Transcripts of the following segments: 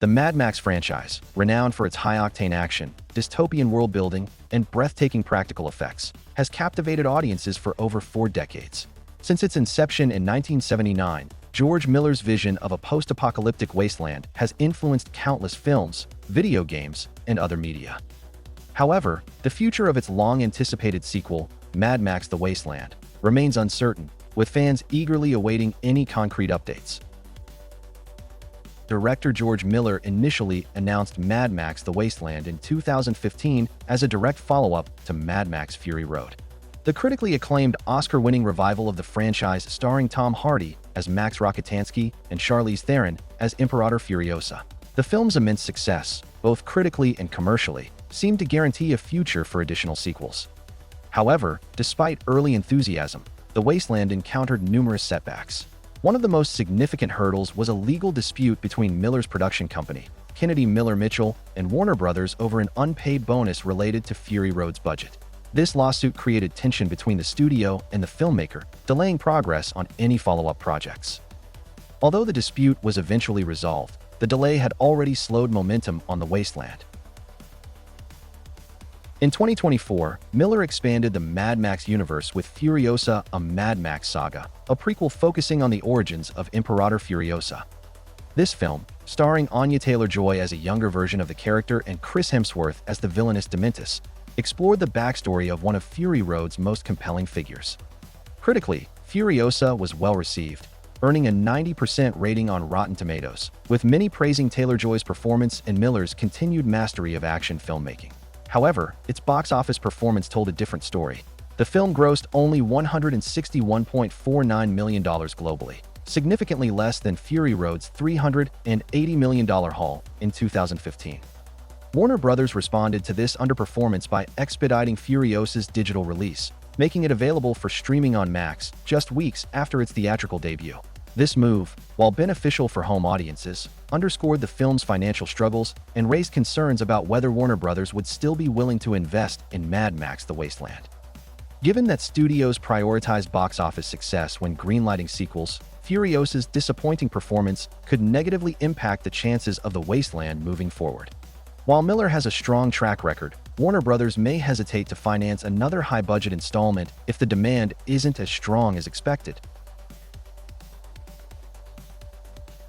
The Mad Max franchise, renowned for its high-octane action, dystopian world-building, and breathtaking practical effects, has captivated audiences for over 4 decades. Since its inception in 1979, George Miller's vision of a post-apocalyptic wasteland has influenced countless films, video games, and other media. However, the future of its long-anticipated sequel, Mad Max: The Wasteland, remains uncertain, with fans eagerly awaiting any concrete updates. Director George Miller initially announced Mad Max: The Wasteland in 2015 as a direct follow-up to Mad Max: Fury Road. The critically acclaimed Oscar-winning revival of the franchise starring Tom Hardy as Max Rockatansky and Charlize Theron as Imperator Furiosa. The film's immense success, both critically and commercially, seemed to guarantee a future for additional sequels. However, despite early enthusiasm, The Wasteland encountered numerous setbacks. One of the most significant hurdles was a legal dispute between Miller's production company, Kennedy Miller Mitchell, and Warner Brothers over an unpaid bonus related to Fury Road's budget. This lawsuit created tension between the studio and the filmmaker, delaying progress on any follow-up projects. Although the dispute was eventually resolved, the delay had already slowed momentum on The Wasteland. In 2024, Miller expanded the Mad Max universe with Furiosa: A Mad Max Saga, a prequel focusing on the origins of Imperator Furiosa. This film, starring Anya Taylor-Joy as a younger version of the character and Chris Hemsworth as the villainous Dementus, explored the backstory of one of Fury Road's most compelling figures. Critically, Furiosa was well-received, earning a 90% rating on Rotten Tomatoes, with many praising Taylor-Joy's performance and Miller's continued mastery of action filmmaking. However, its box office performance told a different story. The film grossed only $161.49 million globally, significantly less than Fury Road's $380 million haul in 2015. Warner Brothers responded to this underperformance by expediting Furiosa's digital release, making it available for streaming on Max just weeks after its theatrical debut. This move, while beneficial for home audiences, underscored the film's financial struggles and raised concerns about whether Warner Brothers would still be willing to invest in Mad Max: The Wasteland. Given that studios prioritize box office success when greenlighting sequels, Furiosa's disappointing performance could negatively impact the chances of The Wasteland moving forward. While Miller has a strong track record, Warner Brothers may hesitate to finance another high-budget installment if the demand isn't as strong as expected.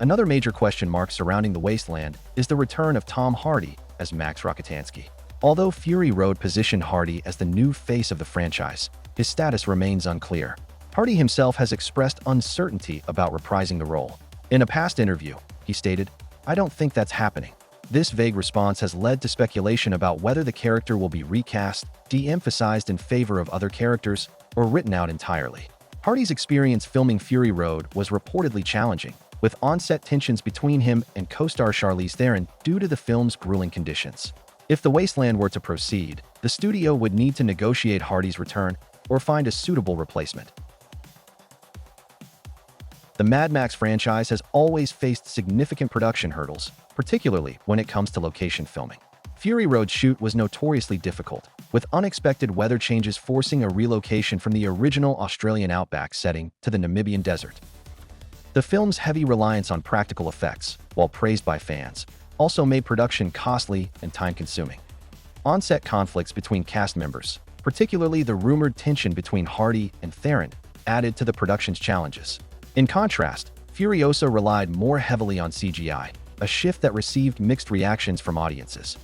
Another major question mark surrounding The Wasteland is the return of Tom Hardy as Max Rockatansky. Although Fury Road positioned Hardy as the new face of the franchise, his status remains unclear. Hardy himself has expressed uncertainty about reprising the role. In a past interview, he stated, "I don't think that's happening." This vague response has led to speculation about whether the character will be recast, de-emphasized in favor of other characters, or written out entirely. Hardy's experience filming Fury Road was reportedly challenging, with on-set tensions between him and co-star Charlize Theron due to the film's grueling conditions. If The Wasteland were to proceed, the studio would need to negotiate Hardy's return or find a suitable replacement. The Mad Max franchise has always faced significant production hurdles, particularly when it comes to location filming. Fury Road's shoot was notoriously difficult, with unexpected weather changes forcing a relocation from the original Australian outback setting to the Namibian desert. The film's heavy reliance on practical effects, while praised by fans, also made production costly and time-consuming. On-set conflicts between cast members, particularly the rumored tension between Hardy and Theron, added to the production's challenges. In contrast, Furiosa relied more heavily on CGI, a shift that received mixed reactions from audiences.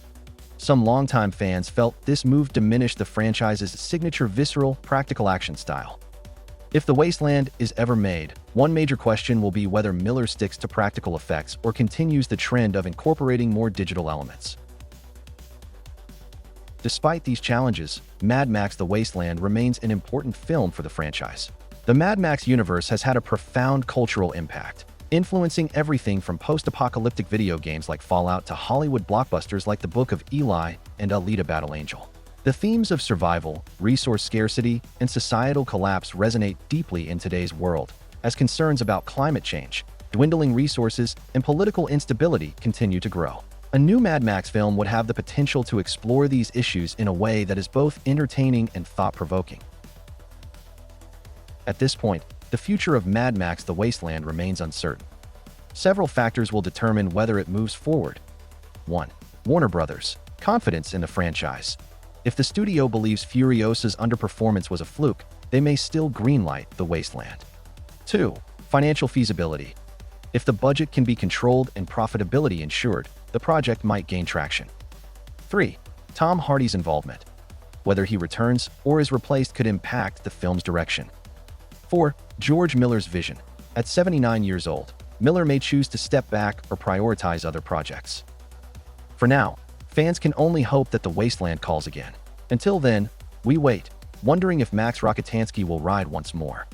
Some longtime fans felt this move diminished the franchise's signature visceral, practical action style. If The Wasteland is ever made, one major question will be whether Miller sticks to practical effects or continues the trend of incorporating more digital elements. Despite these challenges, Mad Max: The Wasteland remains an important film for the franchise. The Mad Max universe has had a profound cultural impact, influencing everything from post-apocalyptic video games like Fallout to Hollywood blockbusters like The Book of Eli and Alita: Battle Angel. The themes of survival, resource scarcity, and societal collapse resonate deeply in today's world, as concerns about climate change, dwindling resources, and political instability continue to grow. A new Mad Max film would have the potential to explore these issues in a way that is both entertaining and thought-provoking. At this point, the future of Mad Max: The Wasteland remains uncertain. Several factors will determine whether it moves forward. 1. Warner Brothers. Confidence in the franchise. If the studio believes Furiosa's underperformance was a fluke, they may still greenlight The Wasteland. 2. Financial feasibility. If the budget can be controlled and profitability ensured, the project might gain traction. 3. Tom Hardy's involvement. Whether he returns or is replaced could impact the film's direction. 4. George Miller's vision. At 79 years old, Miller may choose to step back or prioritize other projects. For now, fans can only hope that The Wasteland calls again. Until then, we wait, wondering if Max Rockatansky will ride once more.